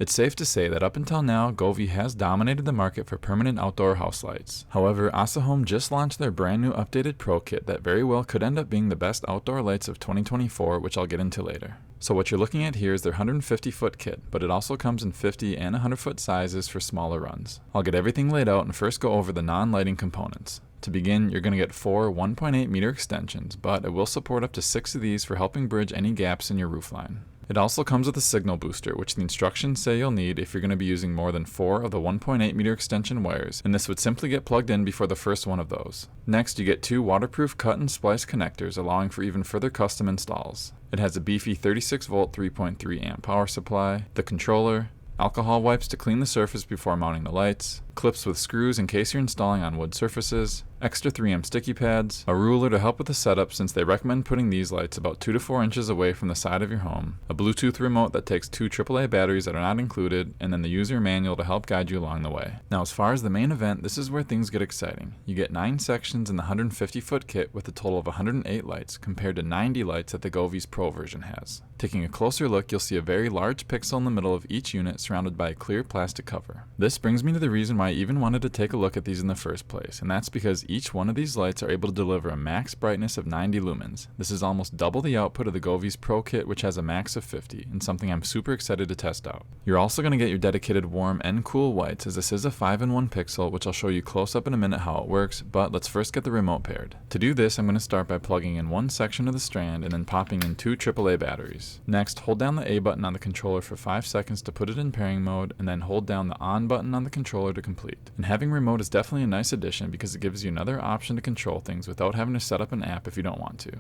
It's safe to say that up until now, Govee has dominated the market for permanent outdoor house lights. However, ASAHOM just launched their brand new updated Pro Kit that very well could end up being the best outdoor lights of 2024, which I'll get into later. So what you're looking at here is their 150-foot kit, but it also comes in 50 and 100-foot sizes for smaller runs. I'll get everything laid out and first go over the non-lighting components. To begin, you're going to get 4 1.8 meter extensions, but it will support up to 6 of these for helping bridge any gaps in your roofline. It also comes with a signal booster, which the instructions say you'll need if you're going to be using more than 4 of the 1.8 meter extension wires, and this would simply get plugged in before the first one of those. Next, you get 2 waterproof cut and splice connectors, allowing for even further custom installs. It has a beefy 36 volt 3.3 amp power supply, the controller, alcohol wipes to clean the surface before mounting the lights, clips with screws in case you're installing on wood surfaces, extra 3M sticky pads, a ruler to help with the setup since they recommend putting these lights about 2 to 4 inches away from the side of your home, a Bluetooth remote that takes 2 AAA batteries that are not included, and then the user manual to help guide you along the way. Now as far as the main event, this is where things get exciting. You get 9 sections in the 150-foot kit with a total of 108 lights compared to 90 lights that the Govee's Pro version has. Taking a closer look, you'll see a very large pixel in the middle of each unit surrounded by a clear plastic cover. This brings me to the reason why I even wanted to take a look at these in the first place, and that's because each one of these lights are able to deliver a max brightness of 90 lumens. This is almost double the output of the Govee's Pro Kit, which has a max of 50, and something I'm super excited to test out. You're also going to get your dedicated warm and cool whites, as this is a 5-in-1 pixel, which I'll show you close up in a minute how it works, but let's first get the remote paired. To do this, I'm going to start by plugging in one section of the strand and then popping in 2 AAA batteries. Next, hold down the A button on the controller for 5 seconds to put it in pairing mode, and then hold down the on button on the controller to complete. And having remote is definitely a nice addition because it gives you another option to control things without having to set up an app if you don't want to.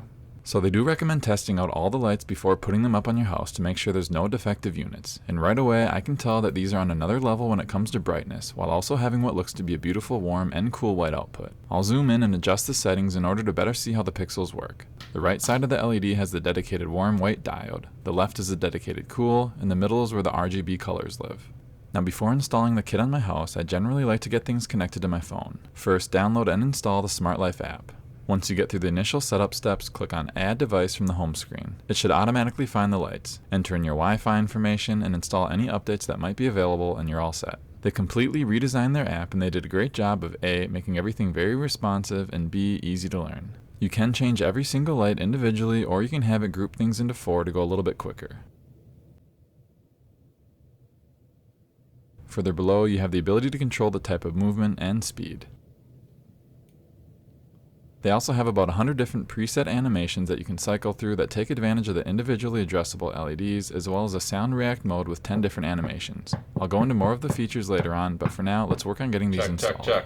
So they do recommend testing out all the lights before putting them up on your house to make sure there's no defective units. And right away I can tell that these are on another level when it comes to brightness, while also having what looks to be a beautiful warm and cool white output. I'll zoom in and adjust the settings in order to better see how the pixels work. The right side of the LED has the dedicated warm white diode, the left is the dedicated cool, and the middle is where the RGB colors live. Now before installing the kit on my house, I generally like to get things connected to my phone. First, download and install the Smart Life app. Once you get through the initial setup steps, click on Add Device from the home screen. It should automatically find the lights. Enter in your Wi-Fi information and install any updates that might be available and you're all set. They completely redesigned their app and they did a great job of A, making everything very responsive, and B, easy to learn. You can change every single light individually, or you can have it group things into 4 to go a little bit quicker. Further below, you have the ability to control the type of movement and speed. They also have about 100 different preset animations that you can cycle through that take advantage of the individually addressable LEDs, as well as a sound react mode with 10 different animations. I'll go into more of the features later on, but for now, let's work on getting these installed.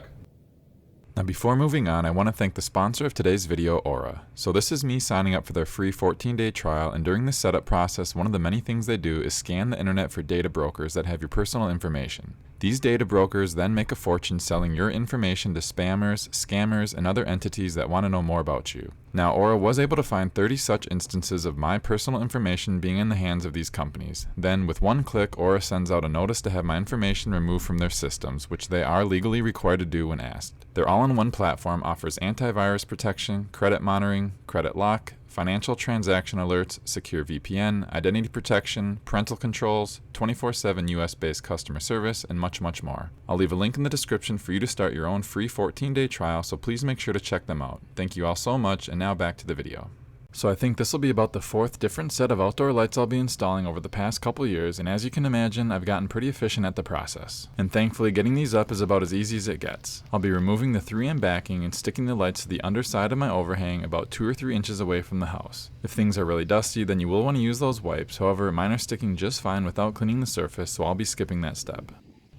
Now before moving on, I want to thank the sponsor of today's video, Aura. So this is me signing up for their free 14-day trial, and during this setup process, one of the many things they do is scan the internet for data brokers that have your personal information. These data brokers then make a fortune selling your information to spammers, scammers, and other entities that want to know more about you. Now, Aura was able to find 30 such instances of my personal information being in the hands of these companies. Then, with one click, Aura sends out a notice to have my information removed from their systems, which they are legally required to do when asked. Their all-in-one platform offers antivirus protection, credit monitoring, credit lock, financial transaction alerts, secure VPN, identity protection, parental controls, 24/7 US-based customer service, and much, much more. I'll leave a link in the description for you to start your own free 14-day trial, so please make sure to check them out. Thank you all so much, and now back to the video. So I think this will be about the 4th different set of outdoor lights I'll be installing over the past couple years, and as you can imagine, I've gotten pretty efficient at the process. And thankfully, getting these up is about as easy as it gets. I'll be removing the 3M backing and sticking the lights to the underside of my overhang about 2 or 3 inches away from the house. If things are really dusty, then you will want to use those wipes, however, mine are sticking just fine without cleaning the surface, so I'll be skipping that step.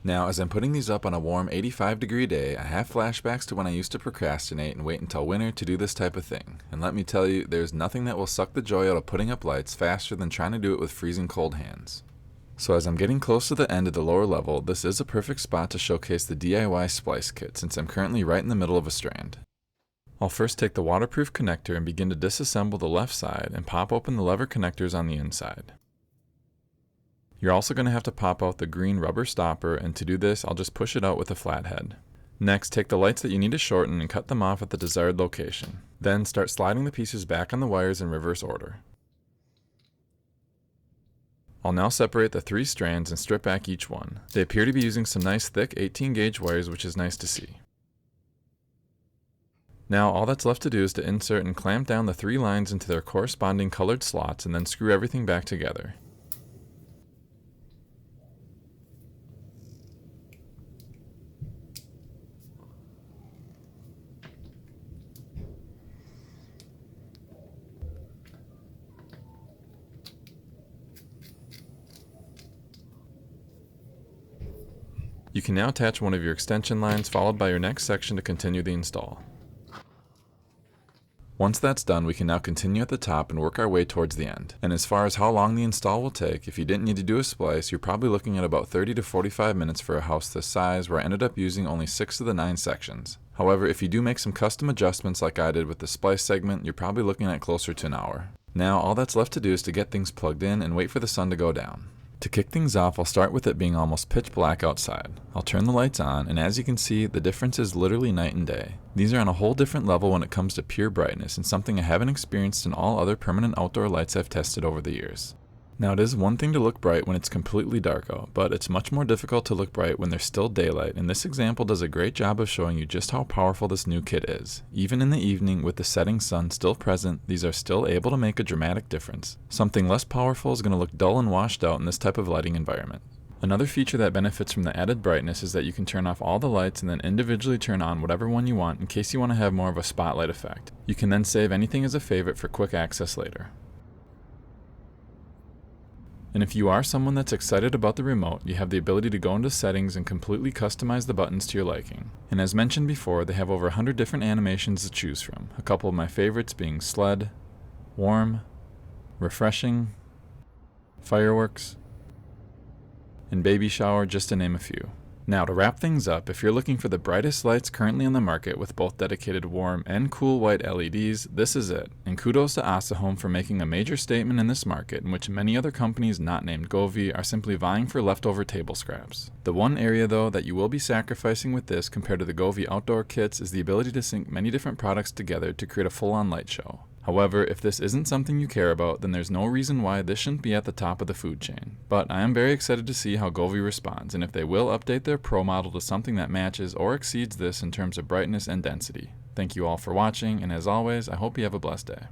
Now, as I'm putting these up on a warm 85-degree day, I have flashbacks to when I used to procrastinate and wait until winter to do this type of thing. And let me tell you, there's nothing that will suck the joy out of putting up lights faster than trying to do it with freezing cold hands. So as I'm getting close to the end of the lower level, this is a perfect spot to showcase the DIY splice kit, since I'm currently right in the middle of a strand. I'll first take the waterproof connector and begin to disassemble the left side and pop open the lever connectors on the inside. You're also going to have to pop out the green rubber stopper, and to do this, I'll just push it out with a flathead. Next, take the lights that you need to shorten and cut them off at the desired location. Then start sliding the pieces back on the wires in reverse order. I'll now separate the 3 strands and strip back each one. They appear to be using some nice thick 18 gauge wires, which is nice to see. Now all that's left to do is to insert and clamp down the 3 lines into their corresponding colored slots and then screw everything back together. You can now attach one of your extension lines followed by your next section to continue the install. Once that's done, we can now continue at the top and work our way towards the end. And as far as how long the install will take, if you didn't need to do a splice, you're probably looking at about 30 to 45 minutes for a house this size, where I ended up using only 6 of the 9 sections. However, if you do make some custom adjustments like I did with the splice segment, you're probably looking at closer to an hour. Now all that's left to do is to get things plugged in and wait for the sun to go down. To kick things off, I'll start with it being almost pitch black outside. I'll turn the lights on, and as you can see, the difference is literally night and day. These are on a whole different level when it comes to pure brightness, and something I haven't experienced in all other permanent outdoor lights I've tested over the years. Now it is one thing to look bright when it's completely dark out, but it's much more difficult to look bright when there's still daylight, and this example does a great job of showing you just how powerful this new kit is. Even in the evening, with the setting sun still present, these are still able to make a dramatic difference. Something less powerful is going to look dull and washed out in this type of lighting environment. Another feature that benefits from the added brightness is that you can turn off all the lights and then individually turn on whatever one you want in case you want to have more of a spotlight effect. You can then save anything as a favorite for quick access later. And if you are someone that's excited about the remote, you have the ability to go into settings and completely customize the buttons to your liking. And as mentioned before, they have over 100 different animations to choose from, a couple of my favorites being sled, warm, refreshing, fireworks, and baby shower, just to name a few. Now to wrap things up, if you're looking for the brightest lights currently on the market with both dedicated warm and cool white LEDs, this is it. And kudos to ASAHOM for making a major statement in this market in which many other companies not named Govee are simply vying for leftover table scraps. The one area though that you will be sacrificing with this compared to the Govee outdoor kits is the ability to sync many different products together to create a full-on light show. However, if this isn't something you care about, then there's no reason why this shouldn't be at the top of the food chain. But I am very excited to see how Govee responds, and if they will update their Pro model to something that matches or exceeds this in terms of brightness and density. Thank you all for watching, and as always, I hope you have a blessed day.